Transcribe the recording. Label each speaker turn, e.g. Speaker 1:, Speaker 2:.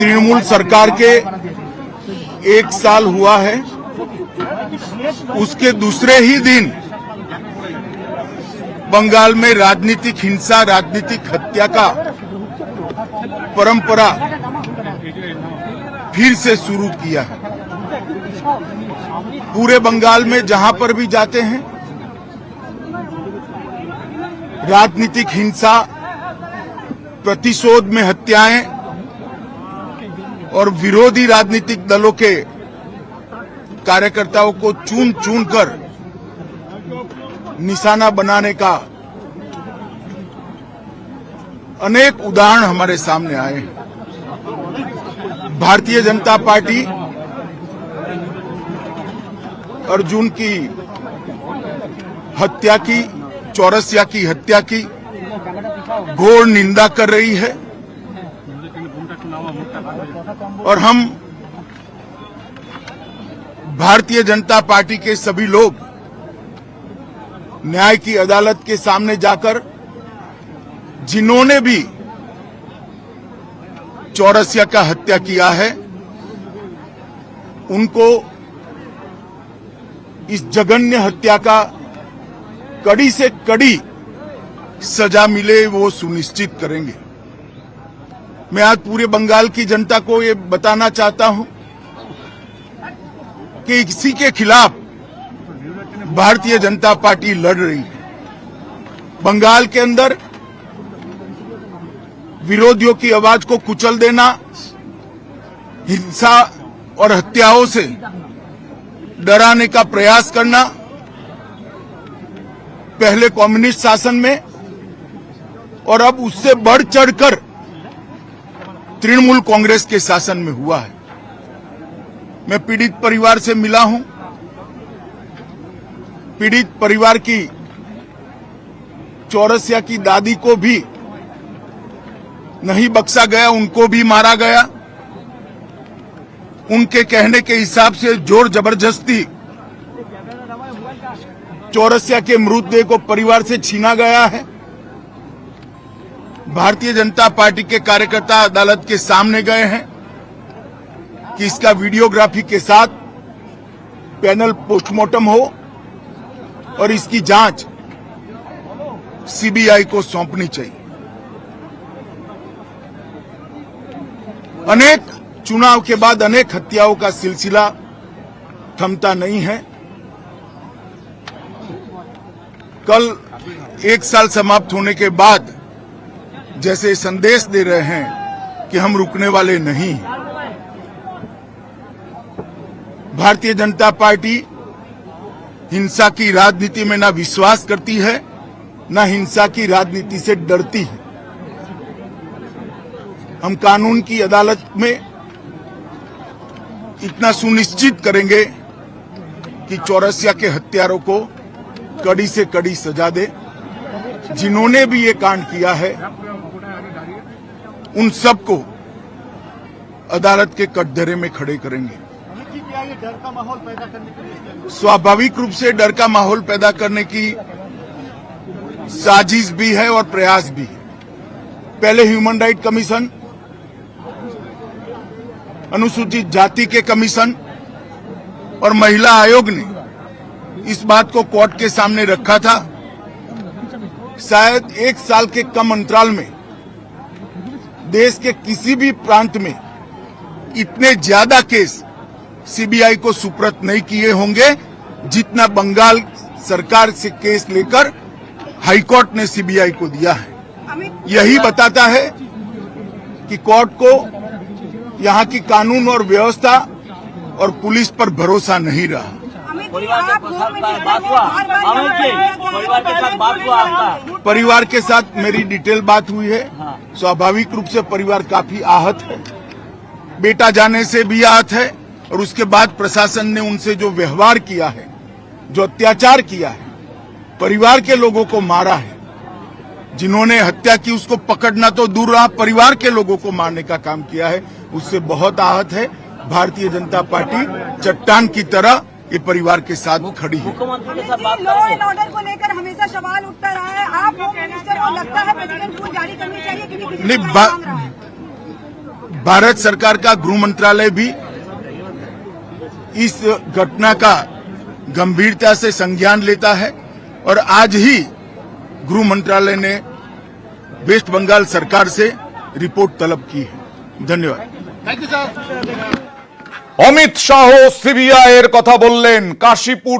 Speaker 1: तृणमूल सरकार के 1 साल हुआ है, उसके दूसरे ही दिन बंगाल में राजनीतिक हिंसा, राजनीतिक हत्या का परंपरा फिर से शुरू किया है। पूरे बंगाल में जहां पर भी जाते हैं, राजनीतिक हिंसा, प्रतिशोध में हत्याएं और विरोधी राजनीतिक दलों के कार्यकर्ताओं को चुन चुन कर निशाना बनाने का अनेक उदाहरण हमारे सामने आए हैं। भारतीय जनता पार्टी अर्जुन की हत्या की, चौरसिया की हत्या की घोर निंदा कर रही है और हम भारतीय जनता पार्टी के सभी लोग न्याय की अदालत के सामने जाकर जिन्होंने भी चौरसिया का हत्या किया है, उनको इस जघन्य हत्या का कड़ी से कड़ी सजा मिले, वो सुनिश्चित करेंगे। मैं आज पूरे बंगाल की जनता को ये बताना चाहता हूं कि इसी के खिलाफ भारतीय जनता पार्टी लड़ रही है। बंगाल के अंदर विरोधियों की आवाज को कुचल देना, हिंसा और हत्याओं से डराने का प्रयास करना, पहले कम्युनिस्ट शासन में और अब उससे बढ़ चढ़कर तृणमूल कांग्रेस के शासन में हुआ है। मैं पीड़ित परिवार से मिला हूं। पीड़ित परिवार की चौरसिया की दादी को भी नहीं बख्शा गया, उनको भी मारा गया। उनके कहने के हिसाब से जोर जबरदस्ती चौरसिया के मृतदेह को परिवार से छीना गया है। भारतीय जनता पार्टी के कार्यकर्ता अदालत के सामने गए हैं कि इसका वीडियोग्राफी के साथ पैनल पोस्टमार्टम हो और इसकी जांच सीबीआई को सौंपनी चाहिए। अनेक चुनाव के बाद अनेक हत्याओं का सिलसिला थमता नहीं है। कल 1 साल समाप्त होने के बाद जैसे संदेश दे रहे हैं कि हम रुकने वाले नहीं हैं। भारतीय जनता पार्टी हिंसा की राजनीति में ना विश्वास करती है, ना हिंसा की राजनीति से डरती है। हम कानून की अदालत में इतना सुनिश्चित करेंगे कि चौरसिया के हत्यारों को कड़ी से कड़ी सजा दे। जिन्होंने भी ये कांड किया है, उन सबको अदालत के कटघरे में खड़े करेंगे।
Speaker 2: डर का माहौल पैदा करने के लिए
Speaker 1: स्वाभाविक रूप से डर का माहौल पैदा करने की साजिश भी है और प्रयास भी है। पहले ह्यूमन राइट कमीशन, अनुसूचित जाति के कमीशन और महिला आयोग ने इस बात को कोर्ट के सामने रखा था। शायद 1 साल के कम अंतराल में देश के किसी भी प्रांत में इतने ज्यादा केस सीबीआई को सुपुर्द नहीं किए होंगे जितना बंगाल सरकार से केस लेकर हाईकोर्ट ने सीबीआई को दिया है। यही बताता है कि कोर्ट को यहां की कानून और व्यवस्था और पुलिस पर भरोसा नहीं रहा। परिवार के साथ मेरी डिटेल बात हुई है। स्वाभाविक रूप से परिवार काफी आहत है। बेटा जाने से भी आहत है और उसके बाद प्रशासन ने उनसे जो व्यवहार किया है, जो अत्याचार किया है, परिवार के लोगों को मारा है, जिन्होंने हत्या की उसको पकड़ना तो दूर रहा, परिवार के लोगों को मारने का काम किया है, उससे बहुत आहत है। भारतीय जनता पार्टी चट्टान की तरह ये परिवार के साथ खड़ी है।
Speaker 3: मुख्यमंत्री के साथ बात लॉ एंड ऑर्डर को लेकर हमेशा सवाल उठता रहा है। आप होम मिनिस्टर को लगता है प्रेसिडेंट रूल जारी करनी चाहिए क्योंकि
Speaker 1: भारत सरकार का गृह मंत्रालय भी इस घटना का गंभीरता से संज्ञान लेता है और आज ही गृह मंत्रालय ने वेस्ट बंगाल सरकार से रिपोर्ट तलब की है। धन्यवाद।
Speaker 2: Thank you sir.
Speaker 4: Amit Shah CBI এর কথা বললেন। কাশীপুর